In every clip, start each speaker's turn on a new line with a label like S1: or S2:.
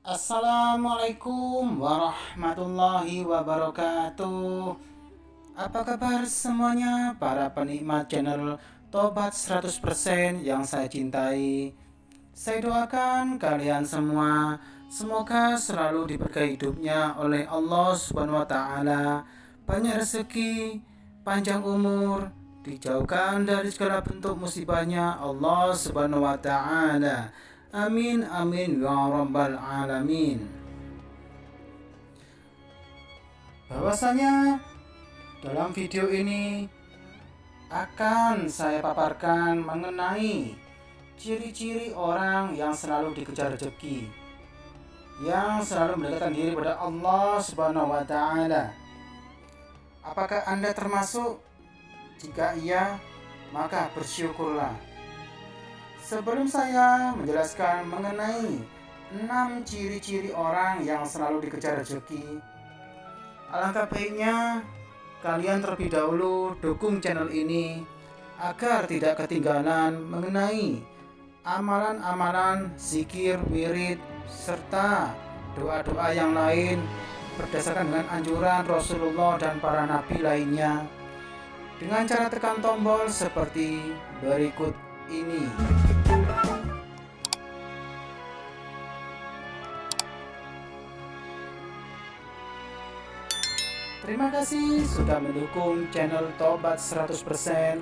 S1: Assalamualaikum warahmatullahi wabarakatuh. Apa kabar semuanya para penikmat channel Tobat 100% yang saya cintai. Saya doakan kalian semua semoga selalu diberkahi hidupnya oleh Allah Subhanahu wa taala, banyak rezeki, panjang umur, dijauhkan dari segala bentuk musibahnya Allah Subhanahu wa taala. Amin amin ya rabbal alamin. Bahwasanya dalam video ini akan saya paparkan mengenai ciri-ciri orang yang selalu dikejar rezeki, yang selalu mendekatkan diri pada Allah Subhanahu wa taala. Apakah Anda termasuk? Jika iya, maka bersyukurlah. Sebelum saya menjelaskan mengenai 6 ciri-ciri orang yang selalu dikejar rezeki, alangkah baiknya kalian terlebih dahulu dukung channel ini agar tidak ketinggalan mengenai amalan-amalan zikir, wirid, serta doa-doa yang lain berdasarkan dengan anjuran Rasulullah dan para nabi lainnya dengan cara tekan tombol seperti berikut ini. Terima kasih sudah mendukung channel Tobat 100%.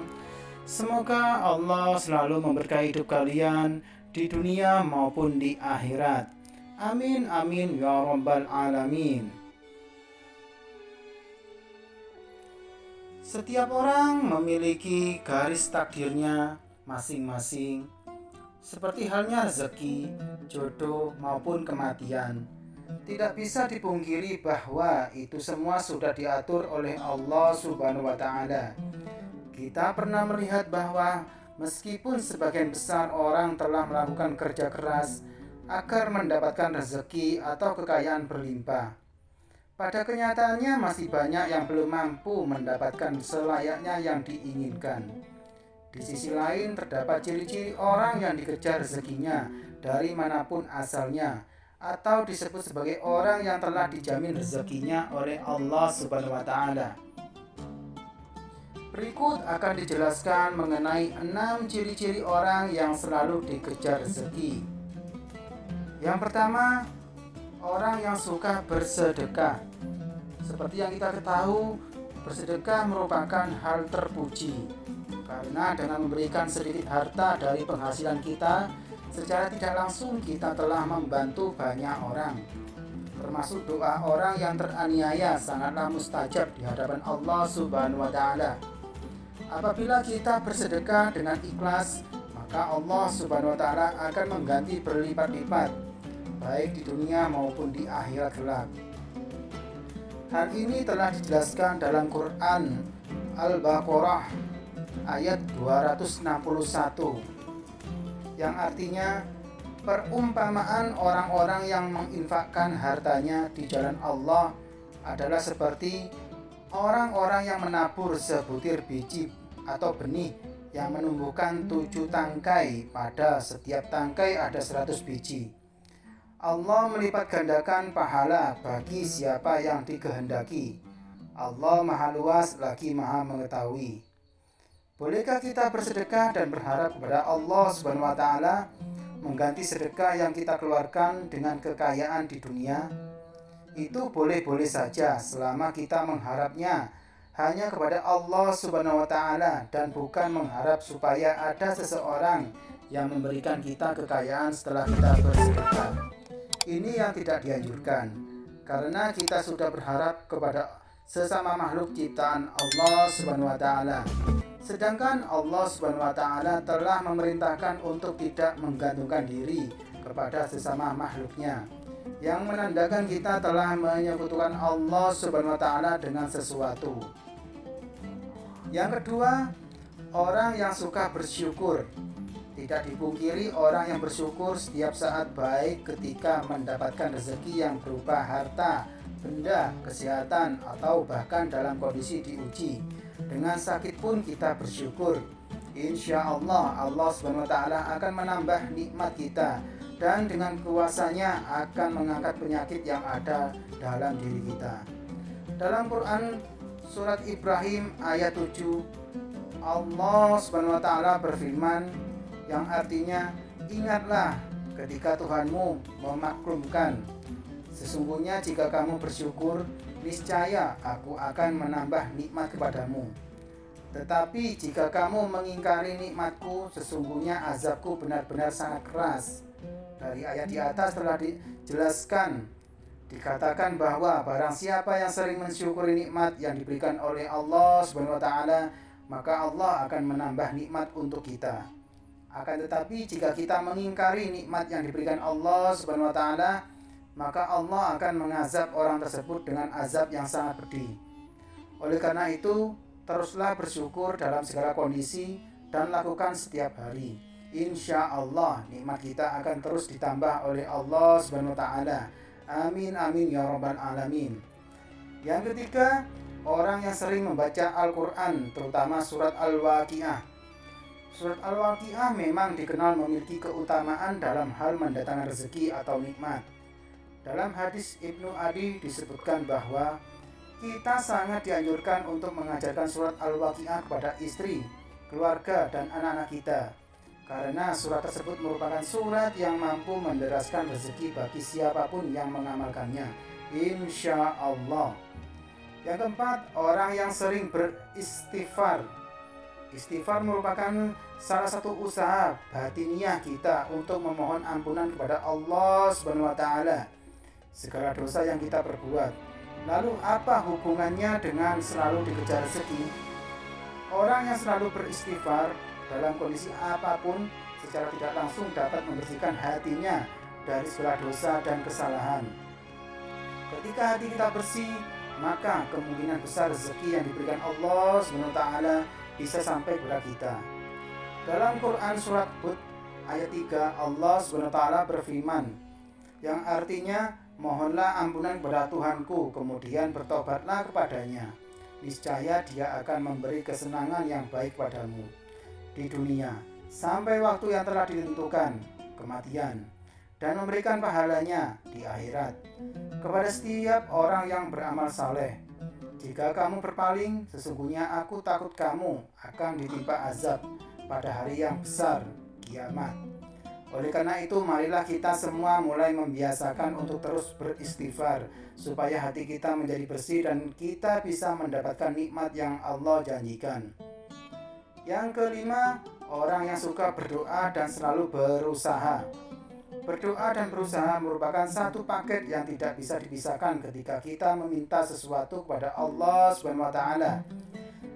S1: Semoga Allah selalu memberkahi hidup kalian di dunia maupun di akhirat. Amin amin ya rabbal alamin. Setiap orang memiliki garis takdirnya masing-masing, seperti halnya rezeki, jodoh maupun kematian. Tidak bisa dipungkiri bahwa itu semua sudah diatur oleh Allah Subhanahu wa taala. Kita pernah melihat bahwa meskipun sebagian besar orang telah melakukan kerja keras agar mendapatkan rezeki atau kekayaan berlimpah, pada kenyataannya masih banyak yang belum mampu mendapatkan selayaknya yang diinginkan. Di sisi lain terdapat ciri-ciri orang yang dikejar rezekinya dari manapun asalnya, atau disebut sebagai orang yang telah dijamin rezekinya oleh Allah Subhanahu wa taala. Berikut akan dijelaskan mengenai 6 ciri-ciri orang yang selalu dikejar rezeki. Yang pertama, orang yang suka bersedekah. Seperti yang kita ketahui, bersedekah merupakan hal terpuji, karena dengan memberikan sedikit harta dari penghasilan kita, secara tidak langsung kita telah membantu banyak orang. Termasuk doa orang yang teraniaya sangatlah mustajab di hadapan Allah Subhanahu wa taala. Apabila kita bersedekah dengan ikhlas, maka Allah Subhanahu wa taala akan mengganti berlipat-lipat, baik di dunia maupun di akhirat kelak. Hal ini telah dijelaskan dalam Quran Al-Baqarah ayat 261, yang artinya perumpamaan orang-orang yang menginfakkan hartanya di jalan Allah adalah seperti orang-orang yang menabur sebutir biji atau benih yang menumbuhkan 7 tangkai, pada setiap tangkai ada 100 biji. Allah melipat gandakan pahala bagi siapa yang dikehendaki. Allah maha luas lagi maha mengetahui. Bolehkah kita bersedekah dan berharap kepada Allah Subhanahu wa taala mengganti sedekah yang kita keluarkan dengan kekayaan di dunia? Itu boleh-boleh saja selama kita mengharapnya hanya kepada Allah Subhanahu wa taala dan bukan mengharap supaya ada seseorang yang memberikan kita kekayaan setelah kita bersedekah. Ini yang tidak dianjurkan, karena kita sudah berharap kepada sesama makhluk ciptaan Allah Subhanahu wa taala. Sedangkan Allah Subhanahu wa taala telah memerintahkan untuk tidak menggantungkan diri kepada sesama makhluknya, yang menandakan kita telah menyekutukan Allah Subhanahu wa taala dengan sesuatu. Yang kedua, orang yang suka bersyukur. Tidak dipungkiri orang yang bersyukur setiap saat baik ketika mendapatkan rezeki yang berupa harta, benda, kesehatan, atau bahkan dalam kondisi diuji. Dengan sakit pun kita bersyukur. Insya Allah, Allah SWT akan menambah nikmat kita dan dengan kuasanya akan mengangkat penyakit yang ada dalam diri kita. Dalam Quran surat Ibrahim ayat 7, Allah Subhanahu wa taala berfirman yang artinya, ingatlah ketika Tuhanmu memaklumkan, sesungguhnya jika kamu bersyukur, niscaya aku akan menambah nikmat kepadamu. Tetapi jika kamu mengingkari nikmatku, sesungguhnya azabku benar-benar sangat keras. Dari ayat di atas telah dijelaskan, dikatakan bahwa barang siapa yang sering mensyukuri nikmat yang diberikan oleh Allah Subhanahu wa taala, maka Allah akan menambah nikmat untuk kita. Akan tetapi jika kita mengingkari nikmat yang diberikan Allah Subhanahu wa taala, maka Allah akan mengazab orang tersebut dengan azab yang sangat pedih. Oleh karena itu, teruslah bersyukur dalam segala kondisi dan lakukan setiap hari. Insya Allah nikmat kita akan terus ditambah oleh Allah Subhanahu wa taala. Amin amin ya rabbal alamin. Yang ketiga, orang yang sering membaca Al-Quran, terutama surat Al-Waqiah. Surat Al-Waqiah memang dikenal memiliki keutamaan dalam hal mendatangkan rezeki atau nikmat. Dalam hadis Ibnu Adi disebutkan bahwa kita sangat dianjurkan untuk mengajarkan surat Al-Waqiah kepada istri, keluarga, dan anak-anak kita. Karena surat tersebut merupakan surat yang mampu menderaskan rezeki bagi siapapun yang mengamalkannya. Insya Allah. Yang keempat, orang yang sering beristighfar. Istighfar merupakan salah satu usaha batiniah kita untuk memohon ampunan kepada Allah Subhanahu wa taala segala dosa yang kita perbuat. Lalu apa hubungannya dengan selalu dikejar rezeki? Orang yang selalu beristighfar dalam kondisi apapun secara tidak langsung dapat membersihkan hatinya dari segala dosa dan kesalahan. Ketika hati kita bersih, maka kemungkinan besar rezeki yang diberikan Allah SWT bisa sampai kepada kita. Dalam Quran surat Hud ayat 3, Allah SWT berfirman yang artinya, mohonlah ampunan kepada Tuhanku, kemudian bertobatlah kepadanya. Niscaya Dia akan memberi kesenangan yang baik padamu di dunia sampai waktu yang telah ditentukan, kematian, dan memberikan pahalanya di akhirat kepada setiap orang yang beramal saleh. Jika kamu berpaling, sesungguhnya aku takut kamu akan ditimpa azab pada hari yang besar, kiamat. Oleh karena itu, marilah kita semua mulai membiasakan untuk terus beristighfar supaya hati kita menjadi bersih dan kita bisa mendapatkan nikmat yang Allah janjikan. Yang kelima, orang yang suka berdoa dan selalu berusaha. Berdoa dan berusaha merupakan satu paket yang tidak bisa dipisahkan ketika kita meminta sesuatu kepada Allah Subhanahu wa taala.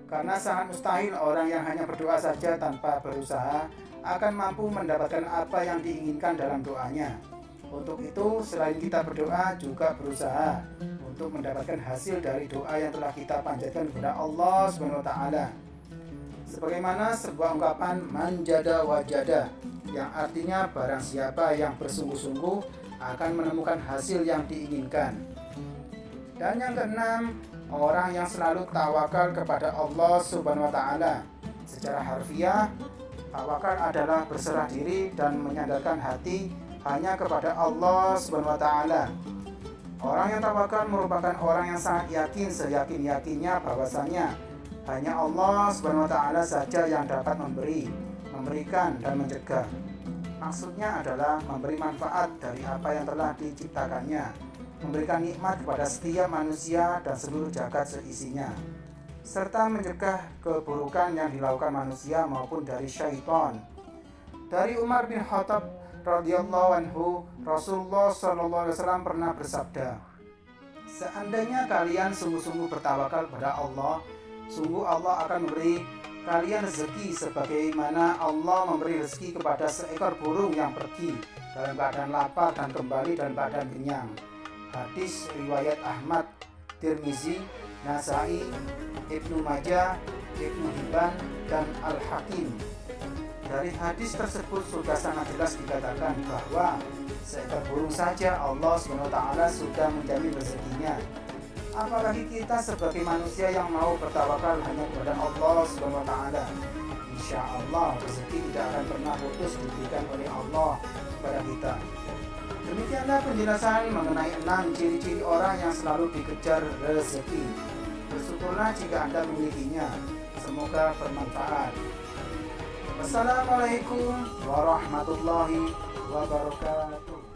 S1: Karena sangat mustahil orang yang hanya berdoa saja tanpa berusaha akan mampu mendapatkan apa yang diinginkan dalam doanya. Untuk itu, selain kita berdoa, juga berusaha untuk mendapatkan hasil dari doa yang telah kita panjatkan kepada Allah Subhanahu wa taala. Sebagaimana sebuah ungkapan manjada wajada, yang artinya barang siapa yang bersungguh-sungguh akan menemukan hasil yang diinginkan. Dan yang keenam, orang yang selalu tawakal kepada Allah Subhanahu wa taala. Secara harfiah, tawakal adalah berserah diri dan menyandarkan hati hanya kepada Allah Subhanahu wa taala. Orang yang tawakal merupakan orang yang sangat yakin seyakin-yakinnya bahwasanya hanya Allah Subhanahu wa taala saja yang dapat memberikan dan mencegah. Maksudnya adalah memberi manfaat dari apa yang telah diciptakannya, memberikan nikmat kepada setiap manusia dan seluruh jagat seisinya, serta mencegah keburukan yang dilakukan manusia maupun dari syaitan. Dari Umar bin Khattab radhiyallahu anhu, Rasulullah SAW pernah bersabda, seandainya kalian sungguh-sungguh bertawakal kepada Allah, sungguh Allah akan memberi kalian rezeki sebagaimana Allah memberi rezeki kepada seekor burung yang pergi dalam keadaan lapar dan kembali dalam keadaan kenyang. Hadis riwayat Ahmad, Tirmizi, Nasai, Ibnu Majah, Ibnu Hibban, dan Al-Hakim. Dari hadis tersebut sudah sangat jelas dikatakan bahwa seekor burung saja Allah SWT sudah menjamin rezekinya. Apalagi kita sebagai manusia yang mau bertawakal hanya kepada Allah SWT. Insya Allah rezeki tidak akan pernah putus diberikan oleh Allah kepada kita. Demikianlah penjelasan mengenai 6 ciri-ciri orang yang selalu dikejar rezeki. Bersyukurlah jika Anda memilikinya. Semoga bermanfaat. Wassalamualaikum warahmatullahi wabarakatuh.